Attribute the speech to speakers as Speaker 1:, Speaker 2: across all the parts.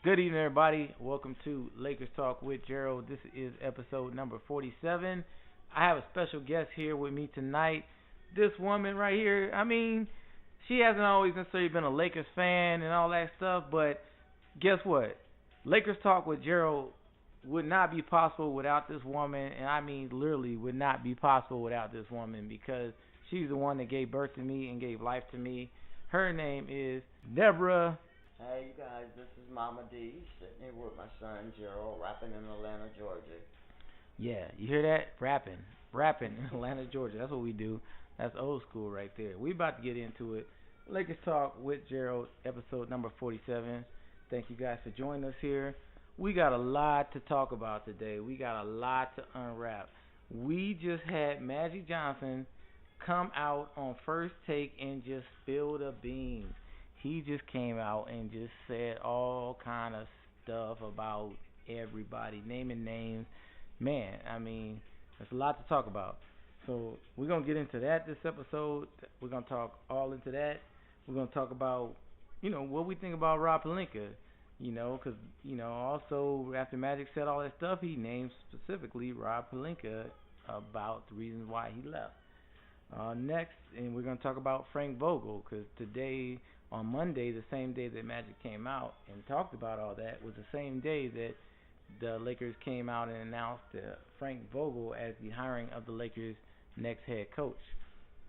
Speaker 1: Good evening, everybody. Welcome to Lakers Talk with Gerald. This is episode number 47. I have a special guest here with me tonight. This woman right here, she hasn't always necessarily been a Lakers fan and all that stuff, but guess what? Lakers Talk with Gerald would not be possible without this woman, and I mean literally would not be possible without this woman because she's the one that gave birth to me and gave life to me. Her name is Deborah.
Speaker 2: Hey, you guys, this is Mama D, sitting here with my son Gerald, rapping in Atlanta, Georgia.
Speaker 1: Yeah, you hear that? Rapping in Atlanta, Georgia. That's what we do. That's old school right there. We about to get into it. Lakers Talk with Gerald, episode number 47. Thank you guys for joining us here. We got a lot to talk about today. We got a lot to unwrap. We just had Magic Johnson come out on First Take and just spill the beans. He just came out and just said all kind of stuff about everybody, naming names. Man, there's a lot to talk about. So we're going to get into that this episode. We're going to talk all into that. We're going to talk about, what we think about Rob Palinka. Because, also after Magic said all that stuff, he named specifically Rob Palinka about the reasons why he left. Next, and we're going to talk about Frank Vogel, because today, on Monday, the same day that Magic came out and talked about all that, was the same day that the Lakers came out and announced Frank Vogel as the hiring of the Lakers' next head coach.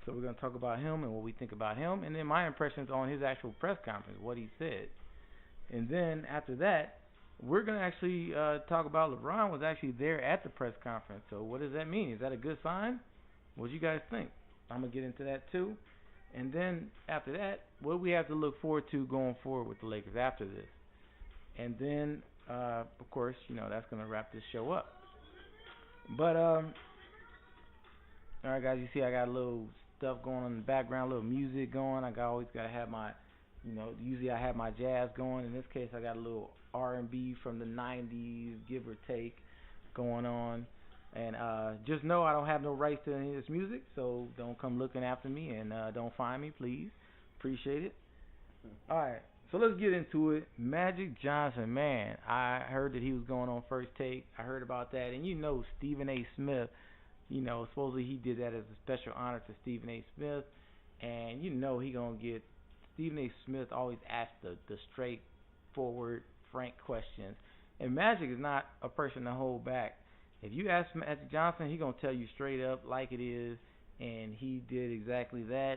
Speaker 1: So we're going to talk about him and what we think about him, and then my impressions on his actual press conference, what he said. And then after that, we're going to actually talk about LeBron was actually there at the press conference. So what does that mean? Is that a good sign? What do you guys think? I'm going to get into that too. And then after that, what do we have to look forward to going forward with the Lakers after this? And then, of course, that's going to wrap this show up. But, all right, guys, you see I got a little stuff going on in the background, a little music going. Always got to have my, usually I have my jazz going. In this case, I got a little R&B from the 90s, give or take, going on. And just know I don't have no rights to any of this music, so don't come looking after me and don't find me, please. Appreciate it. All right, so let's get into it. Magic Johnson, man, I heard that he was going on First Take. I heard about that. And Stephen A. Smith, supposedly he did that as a special honor to Stephen A. Smith. And he going to get Stephen A. Smith always asks the straightforward, frank questions. And Magic is not a person to hold back. If you ask Magic Johnson, he's going to tell you straight up like it is, and he did exactly that.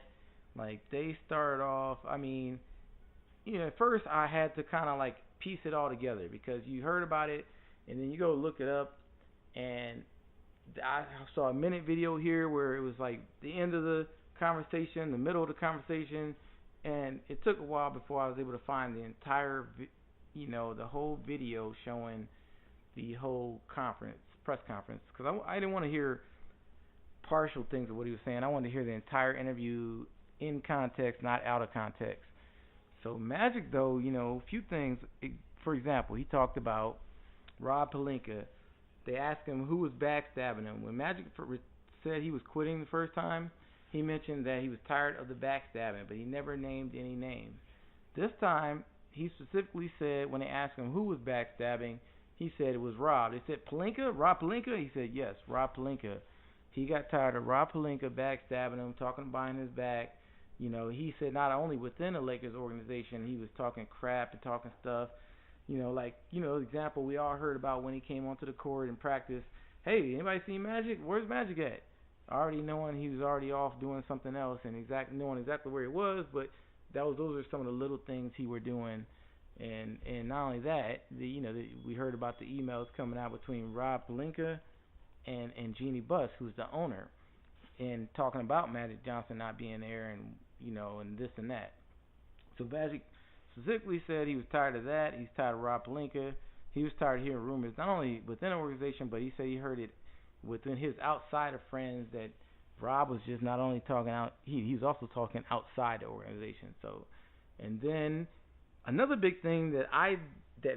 Speaker 1: Like, they started off, at first I had to kind of, piece it all together because you heard about it, and then you go look it up, and I saw a minute video here where it was, the end of the conversation, the middle of the conversation, and it took a while before I was able to find the entire, the whole video showing the whole press conference, because I didn't want to hear partial things of what he was saying. I wanted to hear the entire interview in context, not out of context. So Magic, though, a few things. For example, he talked about Rob Palinka. They asked him who was backstabbing him. When Magic said he was quitting the first time, he mentioned that he was tired of the backstabbing, but he never named any names. This time, he specifically said when they asked him who was backstabbing, he said it was Rob. They said, Palinka? Rob Palinka? He said, yes, Rob Palinka. He got tired of Rob Palinka backstabbing him, talking behind his back. He said not only within the Lakers organization, he was talking crap and talking stuff. Example we all heard about when he came onto the court in practice. Hey, anybody seen Magic? Where's Magic at? Already knowing he was already off doing something else and knowing exactly where he was, but those are some of the little things he were doing. And not only that, we heard about the emails coming out between Rob Palinka and Jeannie Buss, who's the owner, and talking about Magic Johnson not being there and and this and that. So Magic specifically said he was tired of that. He's tired of Rob Palinka. He was tired of hearing rumors not only within the organization, but he said he heard it within his outside of friends that Rob was just not only talking out, he was also talking outside the organization. So, and then another big thing that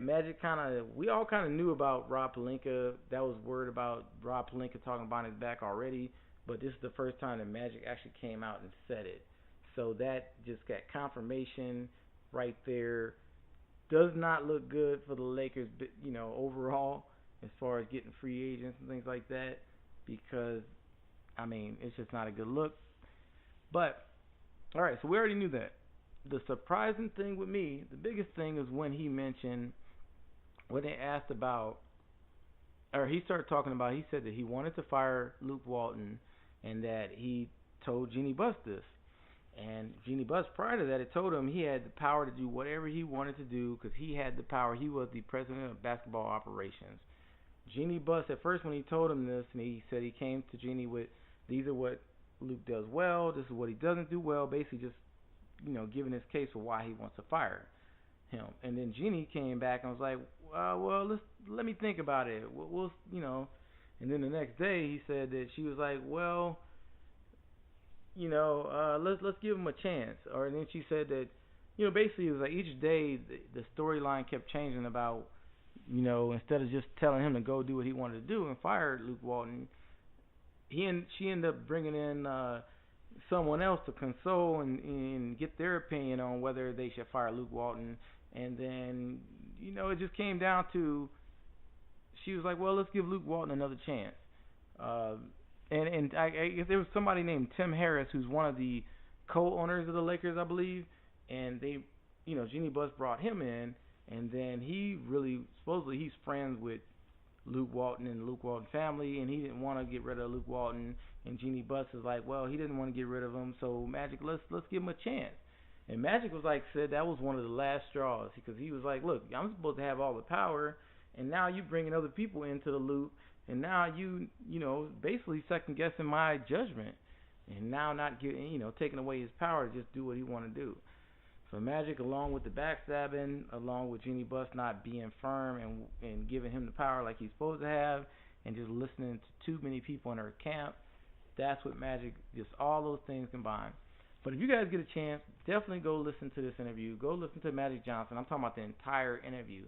Speaker 1: Magic we all kind of knew about Rob Palinka. That was word about Rob Palinka talking behind his back already, but this is the first time that Magic actually came out and said it. So that just got confirmation right there does not look good for the Lakers, overall, as far as getting free agents and things like that, because I mean, it's just not a good look. But all right, so we already knew that. The surprising thing with me, the biggest thing is when he mentioned when they asked about, or he started talking about, he said that he wanted to fire Luke Walton, and that he told Jeannie Buss this. And Jeannie Buss, prior to that, had told him he had the power to do whatever he wanted to do because he had the power. He was the president of basketball operations. Jeannie Buss, at first, when he told him this, and he said he came to Jeannie with, these are what Luke does well, this is what he doesn't do well, basically just, giving his case for why he wants to fire him. And then Jeannie came back and was like, well, let me think about it. And then the next day he said that she was like, well, let's give him a chance. Or and then she said that, basically it was like each day the storyline kept changing about, instead of just telling him to go do what he wanted to do and fire Luke Walton, she ended up bringing in someone else to console and get their opinion on whether they should fire Luke Walton. And then, it just came down to, she was like, well, let's give Luke Walton another chance. And I guess there was somebody named Tim Harris, who's one of the co-owners of the Lakers, I believe. And they, Jeannie Buss brought him in, and then supposedly he's friends with Luke Walton and the Luke Walton family, and he didn't want to get rid of Luke Walton. And Jeannie Buss is like, well, he didn't want to get rid of him, so Magic, let's give him a chance. And Magic was like, said that was one of the last straws, because he was like, look, I'm supposed to have all the power, and now you bringing other people into the loop, and now you basically second guessing my judgment, and now not getting, taking away his power to just do what he want to do. So Magic, along with the backstabbing, along with Jeannie Buss not being firm and giving him the power like he's supposed to have, and just listening to too many people in her camp, that's what Magic, just all those things combined. But if you guys get a chance, definitely go listen to this interview. Go listen to Magic Johnson. I'm talking about the entire interview.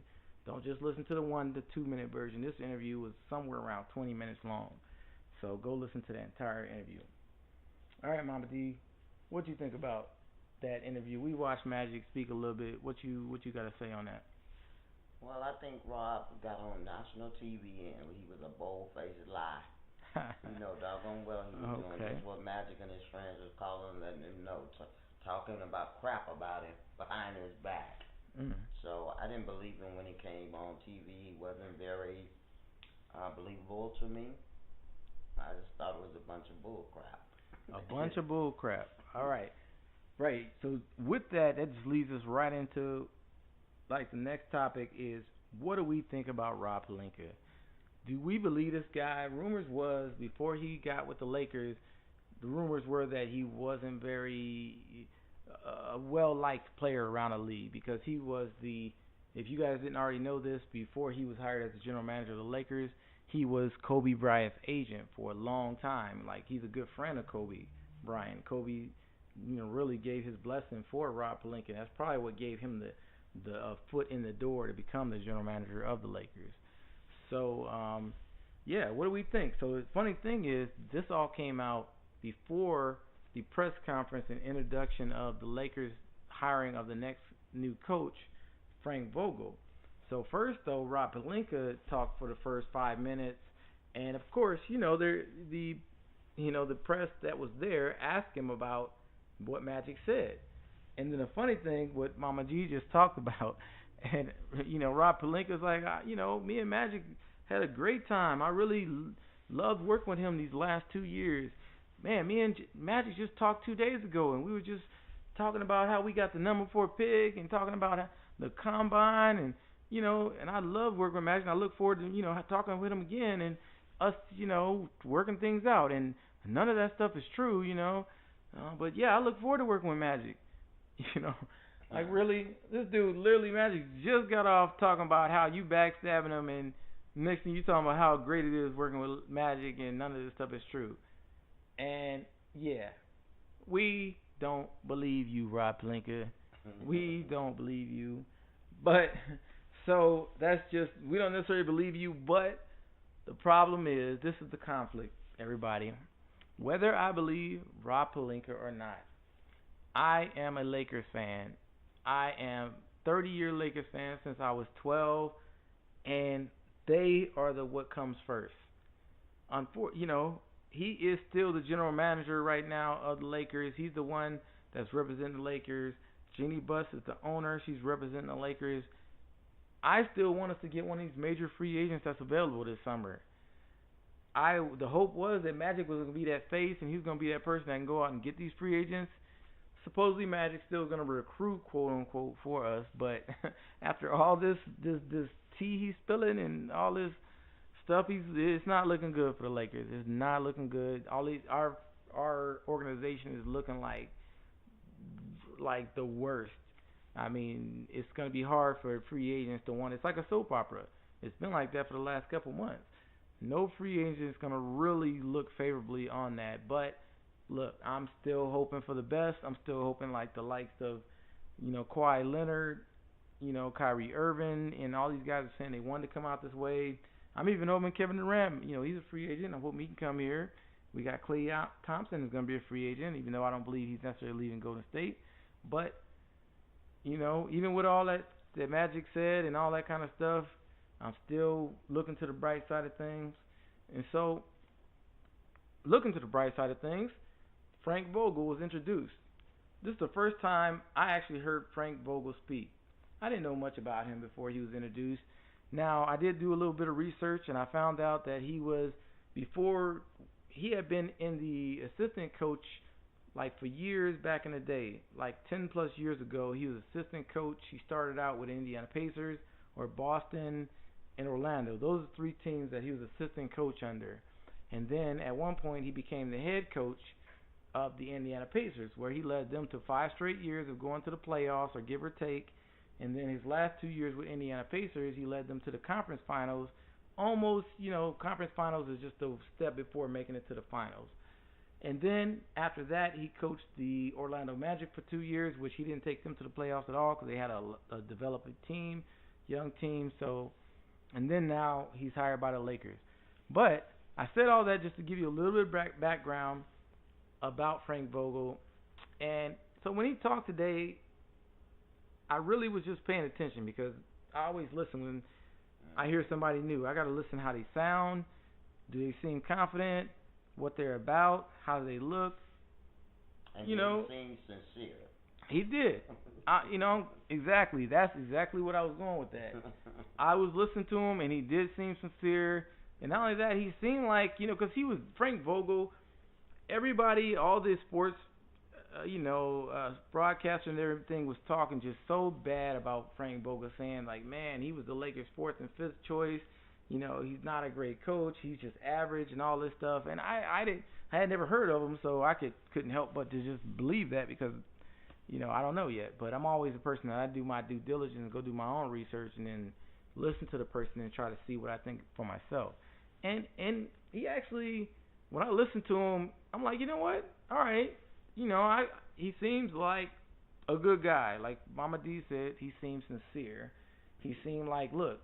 Speaker 1: Don't just listen to the 1 to 2 minute version. This interview was somewhere around 20 minutes long. So go listen to the entire interview. All right, Mama D, what do you think about that interview? We watched Magic speak a little bit. What you got to say on that?
Speaker 2: Well, I think Rob got on national TV and he was a bold-faced lie. Doggone well he was doing just what Magic and his friends was calling, letting him know, talking about crap about him behind his back. So I didn't believe him when he came on TV. He wasn't very believable to me. I just thought it was a bunch of bull crap.
Speaker 1: A bunch of bull crap. All right. Right. So with that just leads us right into, like, the next topic is, what do we think about Rob Palinka? Do we believe this guy? Rumors was, before he got with the Lakers, the rumors were that he wasn't very well-liked player around the league, because he was if you guys didn't already know this, before he was hired as the general manager of the Lakers, he was Kobe Bryant's agent for a long time. Like, he's a good friend of Kobe Bryant. Kobe, really gave his blessing for Rob Palinka. That's probably what gave him the foot in the door to become the general manager of the Lakers. So, what do we think? So the funny thing is, this all came out before the press conference and introduction of the Lakers hiring of the next new coach, Frank Vogel. So first, though, Rob Palinka talked for the first 5 minutes, and of course, the press that was there asked him about what Magic said. And then the funny thing, what Mama G just talked about, and Rob Palinka's like, me and Magic had a great time. I really loved working with him these last 2 years. Man, me and Magic just talked 2 days ago, and we were just talking about how we got the number 4 pick, and talking about the combine, and and I love working with Magic. And I look forward to talking with him again, and us working things out. And none of that stuff is true, but yeah, I look forward to working with Magic. Like, really, this dude, literally, Magic just got off talking about how you backstabbing him, and next thing you talking about how great it is working with Magic, and none of this stuff is true. And yeah, we don't believe you, Rob Palinka. We don't believe you. But so that's just, we don't necessarily believe you. But the problem is, this is the conflict, everybody. Whether I believe Rob Palinka or not, I am a Lakers fan. I am 30-year Lakers fan since I was 12, and they are the what comes first. He is still the general manager right now of the Lakers. He's the one that's representing the Lakers. Jeannie Buss is the owner. She's representing the Lakers. I still want us to get one of these major free agents that's available this summer. The hope was that Magic was going to be that face, and he's going to be that person that can go out and get these free agents. Supposedly Magic's still going to recruit, quote unquote, for us, but after all this tea he's spilling and all this stuff, it's not looking good for the Lakers. It's not looking good. Our organization is looking like the worst. I mean, it's going to be hard for free agents to want. It's like a soap opera. It's been like that for the last couple months. No free agent is going to really look favorably on that. But look, I'm still hoping for the best. I'm still hoping like the likes of, Kawhi Leonard, Kyrie Irving, and all these guys are saying they wanted to come out this way. I'm even hoping Kevin Durant, he's a free agent. I'm hoping he can come here. We got Klay Thompson is going to be a free agent, even though I don't believe he's necessarily leaving Golden State. But, even with all that Magic said and all that kind of stuff, I'm still looking to the bright side of things. And so, looking to the bright side of things, Frank Vogel was introduced. This is the first time I actually heard Frank Vogel speak. I didn't know much about him before he was introduced. Now, I did do a little bit of research, and I found out that he had been in the assistant coach like for years back in the day, like 10 plus years ago. He was assistant coach. He started out with Indiana Pacers or Boston and Orlando. Those are three teams that he was assistant coach under. And then at one point he became the head coach of the Indiana Pacers, where he led them to 5 straight years of going to the playoffs or give or take. And then his last 2 years with Indiana Pacers, he led them to the conference finals. Almost, conference finals is just a step before making it to the finals. And then after that, he coached the Orlando Magic for 2 years, which he didn't take them to the playoffs at all because they had a developing team, young team. So, and then now he's hired by the Lakers. But I said all that just to give you a little bit of background about Frank Vogel. And so when he talked today, I really was just paying attention because I always listen when I hear somebody new. I got to listen how they sound. Do they seem confident? What they're about? How do they look?
Speaker 2: And he seemed sincere.
Speaker 1: He did. Exactly. That's exactly what I was going with that. I was listening to him, and he did seem sincere. And not only that, he seemed like, because he was Frank Vogel. Everybody, all the sports, broadcaster and everything was talking just so bad about Frank Vogel, saying like, man, he was the Lakers' 4th and 5th choice. He's not a great coach. He's just average and all this stuff. And I had never heard of him, so I couldn't help but to just believe that because, I don't know yet. But I'm always a person that I do my due diligence and go do my own research and then listen to the person and try to see what I think for myself. And he actually, when I listened to him, I'm like, you know what? All right. He seems like a good guy. Like Mama D said, he seems sincere. He seemed like, look,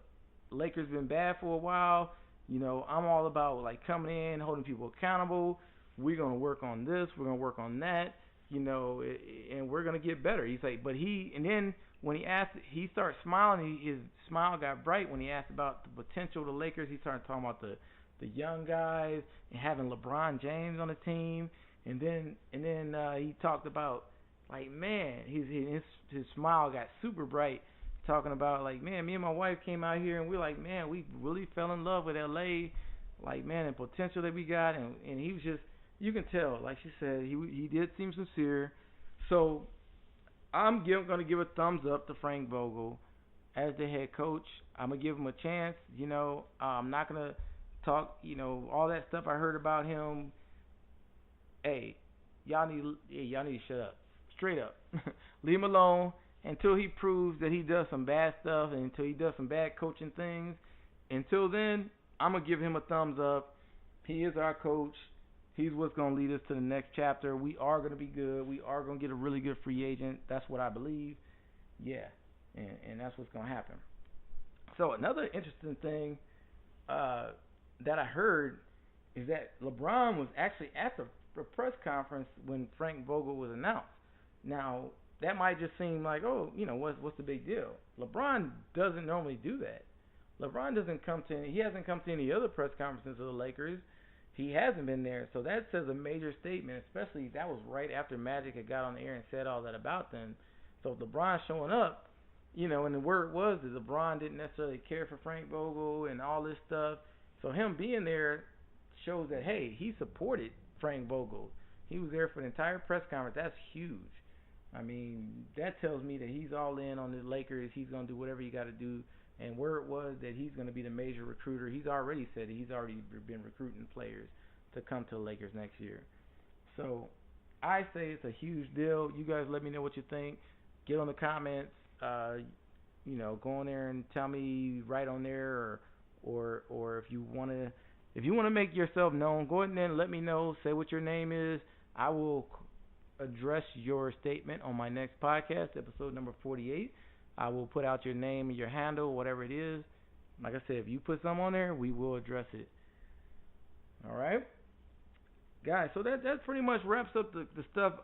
Speaker 1: Lakers been bad for a while. I'm all about like coming in, holding people accountable. We're gonna work on this. We're gonna work on that. And we're gonna get better. He's like, and then when he asked, he started smiling. His smile got bright when he asked about the potential of the Lakers. He started talking about the young guys and having LeBron James on the team. And then he talked about like, man, his smile got super bright. Talking about like, man, me and my wife came out here and we're like, man, we really fell in love with LA, like, man, the potential that we got, and he was just, you can tell, like she said, he did seem sincere. So I'm gonna give a thumbs up to Frank Vogel as the head coach. I'm gonna give him a chance. I'm not gonna talk, all that stuff I heard about him. Hey, y'all need to shut up, straight up, leave him alone. Until he proves that he does some bad stuff and until he does some bad coaching things. Until then, I'm going to give him a thumbs up. He is our coach. He's what's going to lead us to the next chapter. We are going to be good. We are going to get a really good free agent. That's what I believe. Yeah, and that's what's going to happen. So another interesting thing that I heard is that LeBron was actually at the press conference when Frank Vogel was announced. Now, that might just seem like, oh, what's the big deal? LeBron doesn't normally do that. LeBron doesn't come to he hasn't come to any other press conferences of the Lakers. He hasn't been there, so that says a major statement. Especially that was right after Magic had got on the air and said all that about them. So if LeBron showing up, and the word was that LeBron didn't necessarily care for Frank Vogel and all this stuff. So him being there shows that hey, he supported Frank Vogel. He was there for the entire press conference. That's huge. I mean, that tells me that he's all in on the Lakers. He's gonna do whatever he got to do. And word was that he's gonna be the major recruiter. He's already said he's already been recruiting players to come to the Lakers next year. So I say it's a huge deal. You guys let me know what you think. Get on the comments. Go on there and tell me right on there, or if you wanna make yourself known, go ahead and let me know. Say what your name is. I will address your statement on my next podcast, episode number 48. I will put out your name and your handle, whatever it is. Like I said, if you put something on there, we will address it. All right, guys. So that pretty much wraps up the stuff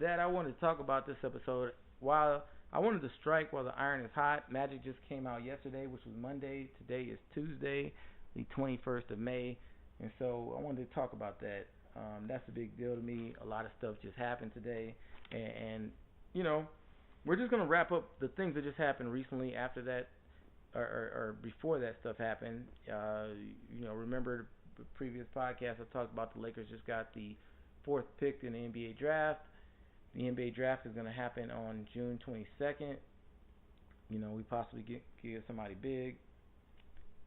Speaker 1: that I wanted to talk about this episode. While I wanted to strike while the iron is hot, Magic just came out yesterday, which was Monday. Today is Tuesday, the 21st of May, and so I wanted to talk about that. That's a big deal to me. A lot of stuff just happened today, and we're just gonna wrap up the things that just happened recently after that, or before that stuff happened. Remember the previous podcast I talked about the Lakers just got the 4th pick in the NBA draft. The NBA draft is gonna happen on June 22nd. We possibly get somebody big,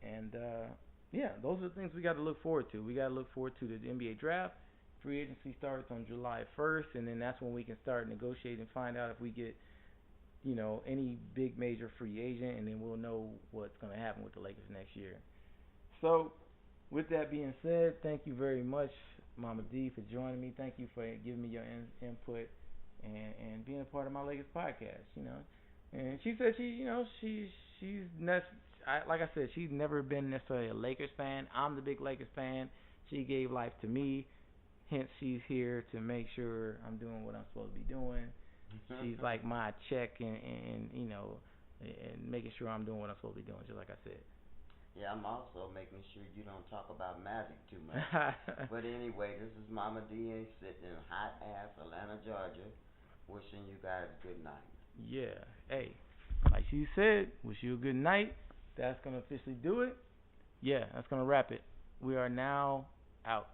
Speaker 1: and those are the things we got to look forward to. We got to look forward to the NBA draft. Free agency starts on July 1st, and then that's when we can start negotiating and find out if we get, any big major free agent, and then we'll know what's going to happen with the Lakers next year. So, with that being said, thank you very much, Mama D, for joining me. Thank you for giving me your input and being a part of my Lakers podcast. And she said she's like I said, she's never been necessarily a Lakers fan. I'm the big Lakers fan. She gave life to me. Hence, she's here to make sure I'm doing what I'm supposed to be doing. She's like my check and making sure I'm doing what I'm supposed to be doing, just like I said.
Speaker 2: Yeah, I'm also making sure you don't talk about Magic too much. But anyway, this is Mama D sitting in hot ass Atlanta, Georgia, wishing you guys good night.
Speaker 1: Yeah. Hey, like she said, wish you a good night. That's going to officially do it. Yeah, that's going to wrap it. We are now out.